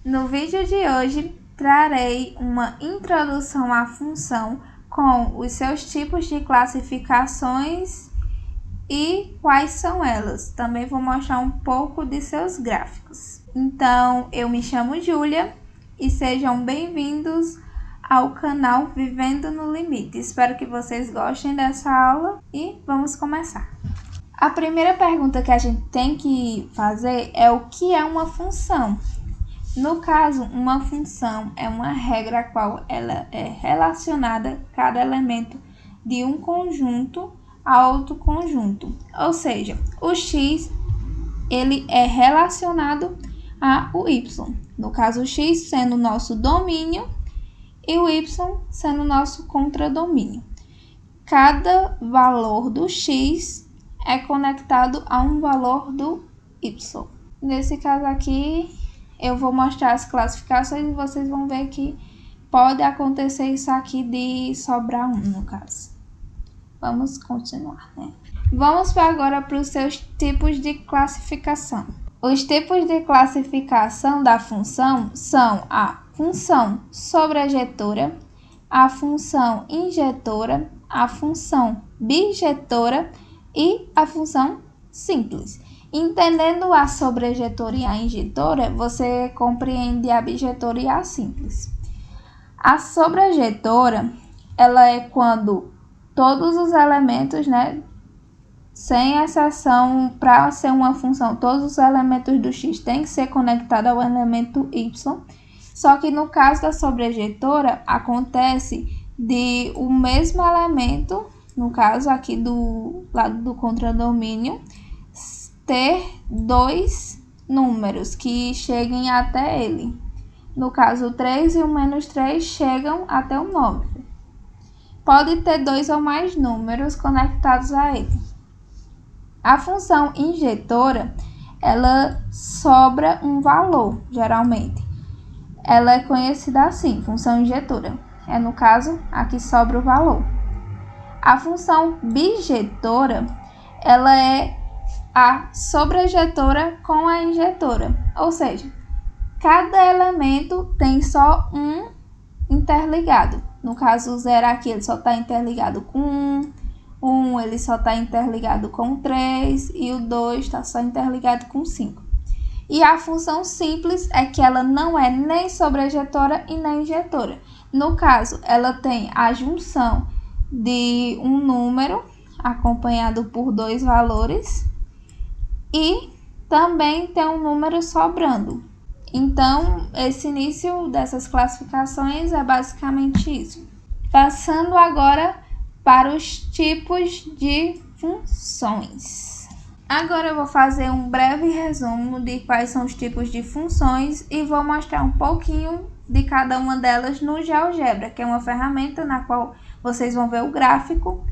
No vídeo de hoje, trarei uma introdução à função com os seus tipos de classificações e quais são elas. Também vou mostrar um pouco de seus gráficos. Então, eu me chamo Júlia e sejam bem-vindos ao canal Vivendo no Limite. Espero que vocês gostem dessa aula e vamos começar. A primeira pergunta que a gente tem que fazer é o que é uma função. No caso, uma função é uma regra a qual ela é relacionada cada elemento de um conjunto a outro conjunto. Ou seja, o x ele é relacionado ao y. No caso, o x sendo o nosso domínio e o y sendo o nosso contradomínio. Cada valor do x é conectado a um valor do y. Nesse caso aqui, eu vou mostrar as classificações e vocês vão ver que pode acontecer isso aqui de sobrar um, no caso. Vamos continuar, né? Vamos agora para os seus tipos de classificação. Os tipos de classificação da função são a função sobrejetora, a função injetora, a função bijetora e a função simples. Entendendo a sobrejetora e a injetora, você compreende a bijetora e a simples. A sobrejetora, ela é quando todos os elementos, né, sem exceção, para ser uma função, todos os elementos do x têm que ser conectados ao elemento y. Só que no caso da sobrejetora, acontece de o mesmo elemento, no caso aqui do lado do contradomínio, ter dois números que cheguem até ele. No caso, o 3 e o menos 3 chegam até o 9. Pode ter dois ou mais números conectados a ele. A função injetora, ela sobra um valor, geralmente. Ela é conhecida assim, função injetora. No caso, aqui sobra o valor. A função bijetora, ela é a sobrejetora com a injetora, ou seja, cada elemento tem só um interligado. No caso, o 0 aqui ele só está interligado com 1 ele só está interligado com 3 e o 2 está só interligado com 5. E a função simples é que ela não é nem sobrejetora e nem injetora. No caso, ela tem a junção de um número acompanhado por dois valores e também tem um número sobrando. Então, esse início dessas classificações é basicamente isso. Passando agora para os tipos de funções. Agora eu vou fazer um breve resumo de quais são os tipos de funções e vou mostrar um pouquinho de cada uma delas no GeoGebra, que é uma ferramenta na qual vocês vão ver o gráfico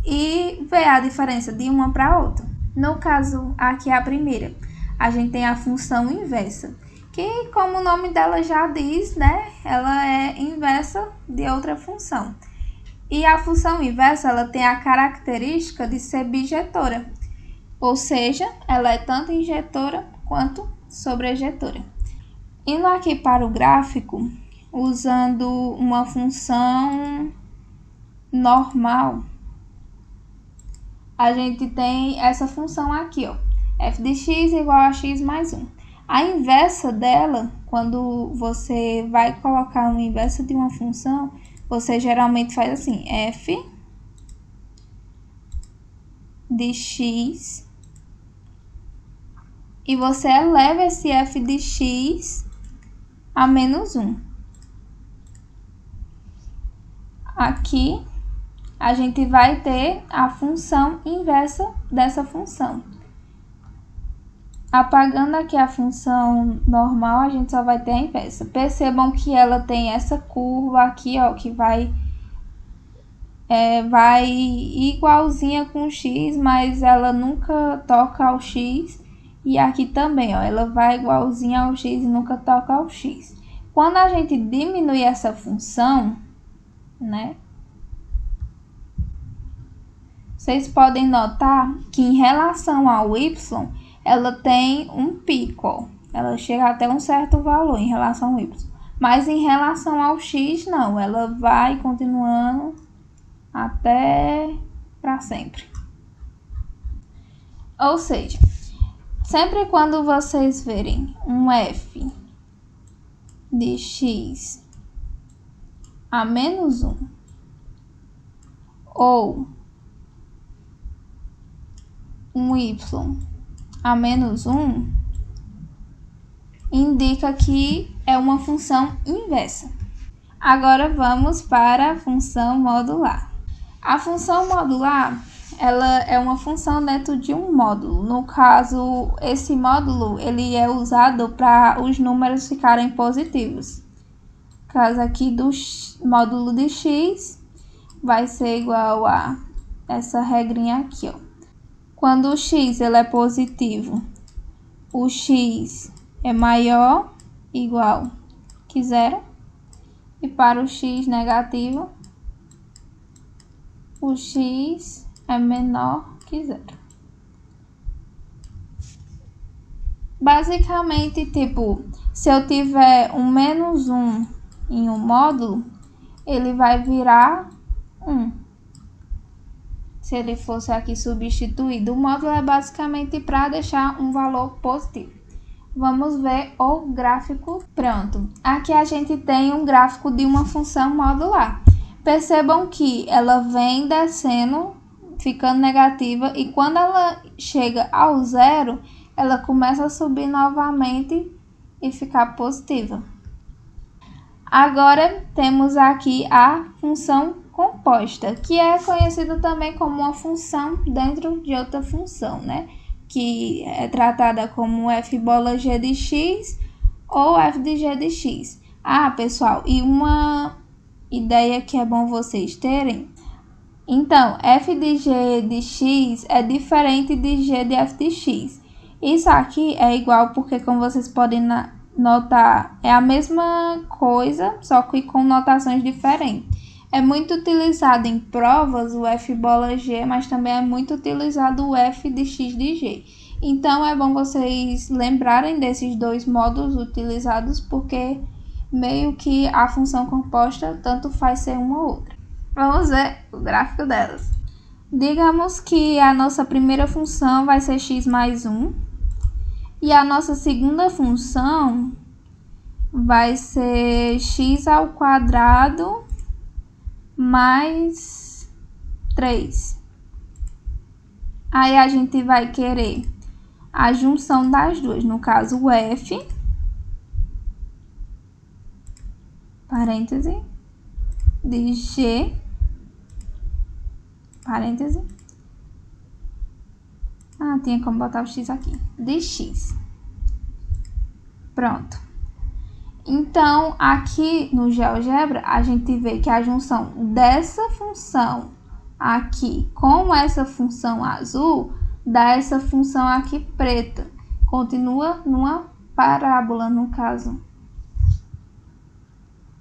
e ver a diferença de uma para outra. No caso, aqui a primeira, a gente tem a função inversa, que como o nome dela já diz, né, ela é inversa de outra função. E a função inversa, ela tem a característica de ser bijetora, ou seja, ela é tanto injetora quanto sobrejetora. Indo aqui para o gráfico, usando uma função normal, a gente tem essa função aqui, ó, f de x igual a x mais 1. A inversa dela, quando você vai colocar uma inversa de uma função, você geralmente faz assim, f de x, e você eleva esse f de x a menos 1. Aqui, a gente vai ter a função inversa dessa função. Apagando aqui a função normal, a gente só vai ter a inversa. Percebam que ela tem essa curva aqui, ó, que vai igualzinha com x, mas ela nunca toca ao x. E aqui também, ó, ela vai igualzinha ao x e nunca toca ao x. Quando a gente diminui essa função, né, vocês podem notar que em relação ao y, ela tem um pico, ó. Ela chega até um certo valor em relação ao y. Mas em relação ao x, não. Ela vai continuando até para sempre. Ou seja, sempre quando vocês verem um f de x a menos 1 ou um y a menos 1, indica que é uma função inversa. Agora vamos para a função modular. A função modular, ela é uma função dentro de um módulo. No caso, esse módulo ele é usado para os números ficarem positivos. No caso aqui do módulo de x vai ser igual a essa regrinha aqui, ó. Quando o x ele é positivo, o x é maior igual que zero. E para o x negativo, o x é menor que zero. Basicamente, tipo, se eu tiver um menos 1 em um módulo, ele vai virar 1. Se ele fosse aqui substituído, o módulo é basicamente para deixar um valor positivo. Vamos ver o gráfico. Pronto. Aqui a gente tem um gráfico de uma função modular. Percebam que ela vem descendo, ficando negativa, e quando ela chega ao zero, ela começa a subir novamente e ficar positiva. Agora temos aqui a função composta, que é conhecida também como uma função dentro de outra função, né? Que é tratada como f bola g de x ou f de g de x. Ah, pessoal, e uma ideia que é bom vocês terem. Então, f de g de x é diferente de g de f de x. Isso aqui é igual porque, como vocês podem notar, é a mesma coisa, só que com notações diferentes. É muito utilizado em provas o f bola g, mas também é muito utilizado o f de x de g. Então, é bom vocês lembrarem desses dois modos utilizados, porque meio que a função composta tanto faz ser uma ou outra. Vamos ver o gráfico delas. Digamos que a nossa primeira função vai ser x mais 1. E a nossa segunda função vai ser x ao quadrado mais 3. Aí a gente vai querer a junção das duas, no caso o f, parêntese, de g, parêntese. Ah, tinha como botar o x aqui, de x. Pronto. Então, aqui no GeoGebra, a gente vê que a junção dessa função aqui com essa função azul dá essa função aqui preta. Continua numa parábola, no caso.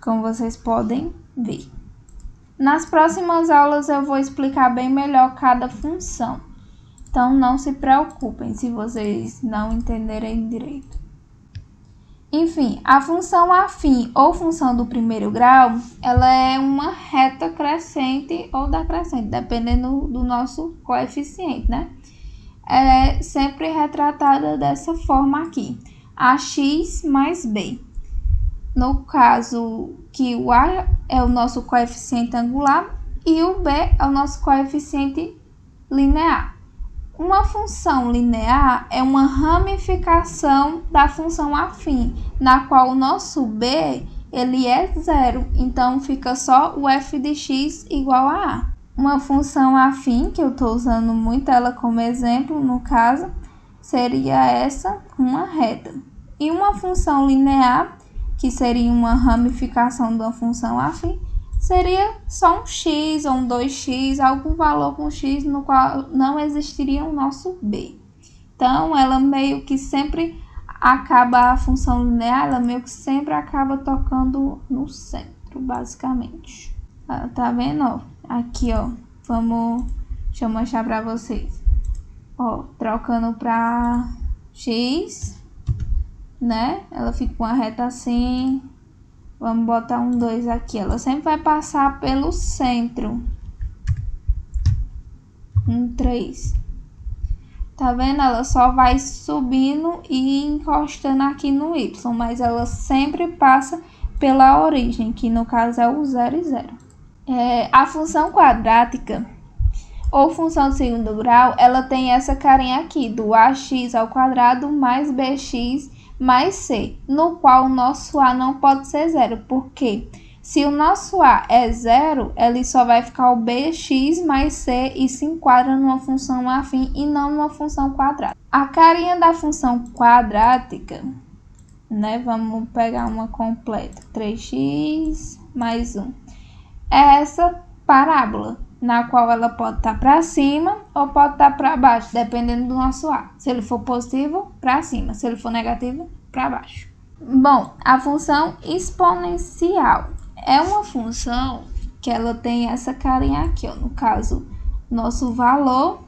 Como vocês podem ver. Nas próximas aulas eu vou explicar bem melhor cada função. Então, não se preocupem se vocês não entenderem direito. Enfim, a função afim ou função do primeiro grau, ela é uma reta crescente ou decrescente, dependendo do nosso coeficiente, né? É sempre retratada dessa forma aqui, ax mais b. No caso que o a é o nosso coeficiente angular e o b é o nosso coeficiente linear. Uma função linear é uma ramificação da função afim, na qual o nosso b ele é zero, então fica só o f de x igual a a. Uma função afim, que eu estou usando muito ela como exemplo, no caso, seria essa, uma reta. E uma função linear, que seria uma ramificação de uma função afim, seria só um x ou um 2x, algum valor com x no qual não existiria o nosso b. Então, ela meio que sempre acaba, a função linear, ela meio que sempre acaba tocando no centro, basicamente. Tá vendo? Ó, aqui, ó, deixa eu mostrar pra vocês. Ó, trocando pra x, né? Ela fica uma reta assim. Vamos botar um 2 aqui. Ela sempre vai passar pelo centro. Um 3. Tá vendo? Ela só vai subindo e encostando aqui no Y, mas ela sempre passa pela origem, que no caso é o 0 e 0. A função quadrática ou função de segundo grau, ela tem essa carinha aqui, do ax ao quadrado mais bx mais c, no qual o nosso a não pode ser zero, porque se o nosso a é zero, ele só vai ficar o bx mais c e se enquadra numa função afim e não numa função quadrática. A carinha da função quadrática, né, vamos pegar uma completa, 3x mais 1, é essa parábola, na qual ela pode estar para cima ou pode estar para baixo, dependendo do nosso a. Se ele for positivo, para cima. Se ele for negativo, para baixo. Bom, a função exponencial é uma função que ela tem essa carinha aqui, ó. No caso, nosso valor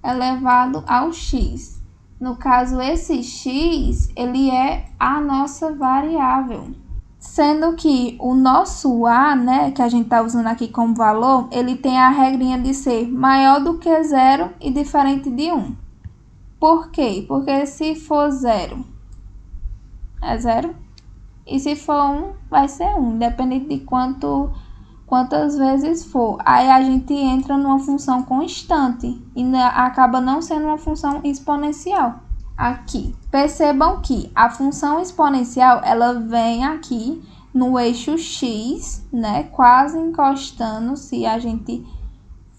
elevado ao x. No caso, esse x, ele é a nossa variável. Sendo que o nosso a, né, que a gente está usando aqui como valor, ele tem a regrinha de ser maior do que 0 e diferente de 1. Por quê? Porque se for 0, é 0. E se for 1, vai ser 1, independente de quantas vezes for. Aí a gente entra numa função constante e acaba não sendo uma função exponencial. Aqui, percebam que a função exponencial, ela vem aqui no eixo x, né, quase encostando. Se a gente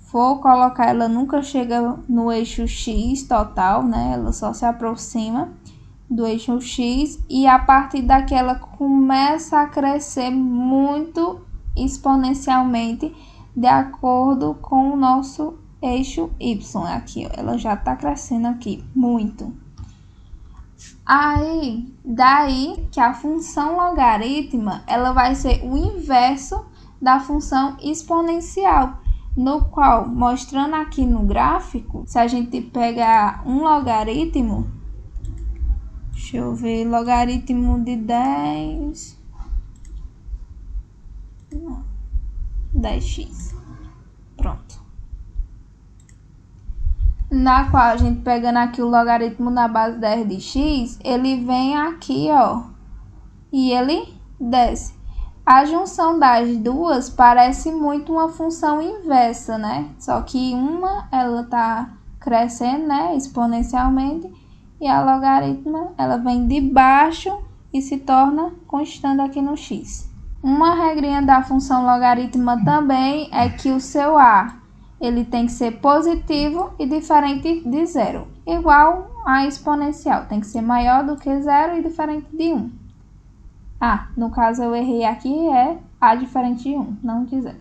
for colocar, ela nunca chega no eixo x total, né, ela só se aproxima do eixo x e a partir daqui ela começa a crescer muito exponencialmente de acordo com o nosso eixo y. Aqui, ó, ela já está crescendo aqui muito. Aí, daí que a função logarítmica, ela vai ser o inverso da função exponencial, no qual, mostrando aqui no gráfico, se a gente pegar um logaritmo, deixa eu ver, logaritmo de 10x, pronto. Na qual a gente pegando aqui o logaritmo na base 10 de x, ele vem aqui, ó, e ele desce. A junção das duas parece muito uma função inversa, né? Só que uma, ela tá crescendo, né, exponencialmente, e a logaritma, ela vem de baixo e se torna constante aqui no x. Uma regrinha da função logarítmica também é que o seu a, ele tem que ser positivo e diferente de 0, igual a exponencial, tem que ser maior do que 0 e diferente de 1. No caso eu errei aqui, é a diferente de 1, não de 0.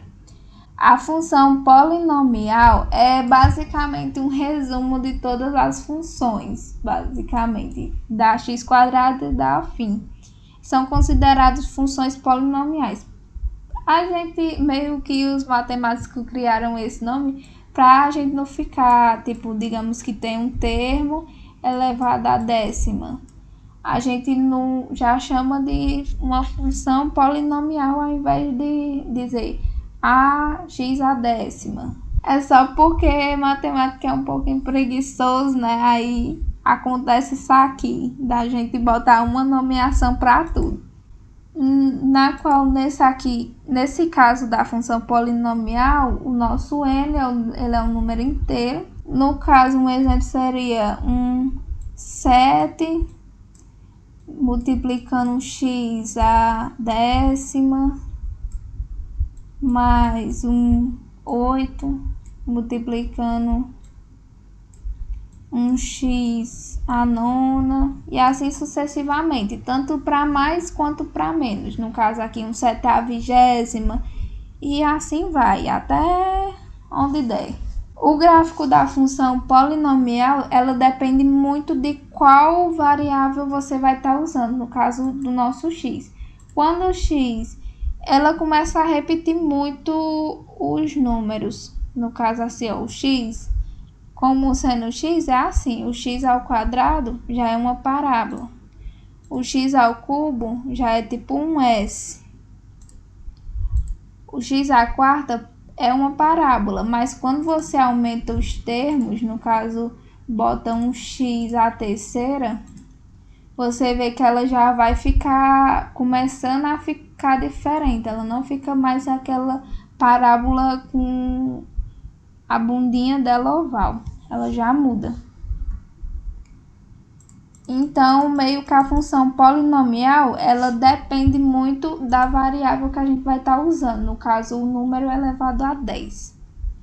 A função polinomial é basicamente um resumo de todas as funções, basicamente, da x² e da afim. São consideradas funções polinomiais. A gente, meio que os matemáticos criaram esse nome para a gente não ficar, tipo, digamos que tem um termo elevado à décima. A gente não já chama de uma função polinomial ao invés de dizer ax à décima. É só porque matemática é um pouquinho preguiçoso, né? Aí acontece isso aqui, da gente botar uma nomeação para tudo. Na qual nesse caso da função polinomial, o nosso n ele é um número inteiro. No caso, um exemplo seria um 7 multiplicando um x à décima mais um 8 multiplicando um x à nona e assim sucessivamente, tanto para mais quanto para menos. No caso aqui um 7 à vigésima e assim vai até onde der. O gráfico da função polinomial, ela depende muito de qual variável você vai estar usando, no caso do nosso x. Quando o x, ela começa a repetir muito os números, no caso assim, ó, o x, como sendo x é assim, o x ao quadrado já é uma parábola. O x ao cubo já é tipo um S. O x à quarta é uma parábola, mas quando você aumenta os termos, no caso, bota um x à terceira, você vê que ela já vai ficar começando a ficar diferente. Ela não fica mais aquela parábola com a bundinha dela oval. Ela já muda. Então, meio que a função polinomial, ela depende muito da variável que a gente vai estar usando. No caso, o número elevado a 10.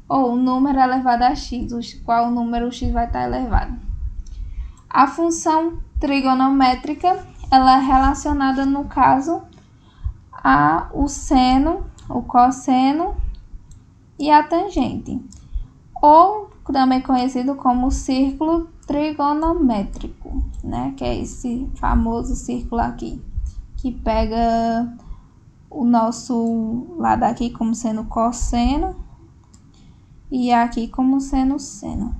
Ou o número elevado a x, qual número x vai estar elevado. A função trigonométrica, ela é relacionada, no caso, o seno, o cosseno e a tangente. Ou também conhecido como círculo trigonométrico, né? Que é esse famoso círculo aqui, que pega o nosso lado aqui como sendo cosseno e aqui como sendo seno.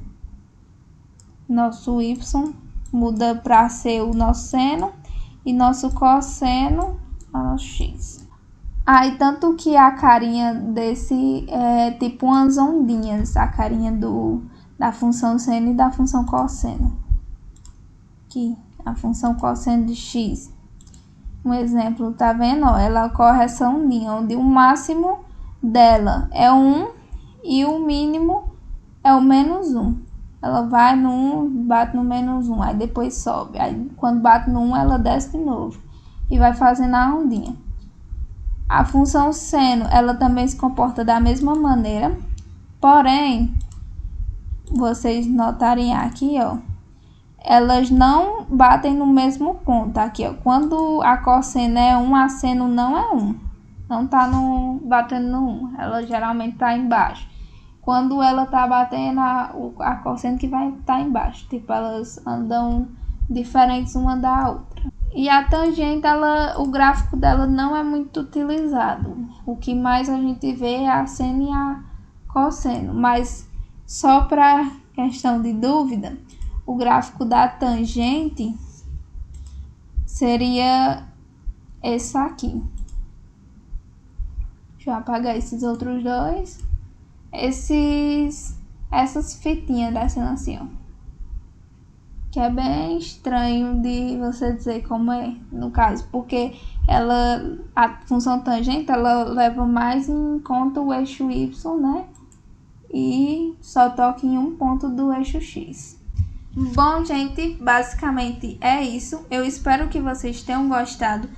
Nosso y muda para ser o nosso seno e nosso cosseno é o x. Aí, tanto que a carinha desse é tipo umas ondinhas, a carinha da função seno e da função cosseno. Aqui, a função cosseno de x. Um exemplo, tá vendo? Ó, ela corre essa ondinha, onde o máximo dela é 1 e o mínimo é o menos 1. Ela vai no 1, bate no menos 1, aí depois sobe. Aí, quando bate no 1, ela desce de novo e vai fazendo a ondinha. A função seno, ela também se comporta da mesma maneira, porém, vocês notarem aqui, ó, elas não batem no mesmo ponto. Aqui, ó, quando a cosseno é 1, a seno não é 1. Não tá batendo no 1, ela geralmente tá embaixo. Quando ela tá batendo, a cosseno que vai estar embaixo. Tipo, elas andam diferentes uma da outra. E a tangente, o gráfico dela não é muito utilizado. O que mais a gente vê é a seno e a cosseno. Mas só para questão de dúvida, o gráfico da tangente seria esse aqui. Deixa eu apagar esses outros dois. Essas fitinhas descendo assim, ó. Que é bem estranho de você dizer como é, no caso, porque a função tangente, ela leva mais em conta o eixo y, né? E só toca em um ponto do eixo x. Bom, gente, basicamente é isso. Eu espero que vocês tenham gostado.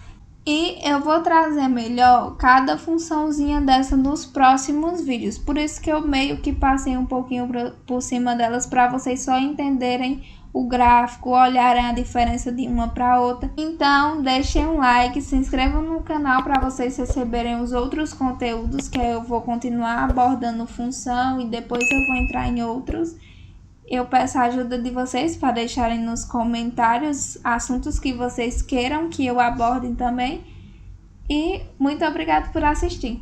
E eu vou trazer melhor cada funçãozinha dessa nos próximos vídeos. Por isso que eu meio que passei um pouquinho por cima delas, para vocês só entenderem o gráfico, olharem a diferença de uma para outra. Então, deixem um like, se inscrevam no canal para vocês receberem os outros conteúdos, que eu vou continuar abordando função e depois eu vou entrar em outros. Eu peço a ajuda de vocês para deixarem nos comentários assuntos que vocês queiram que eu aborde também. E muito obrigada por assistir.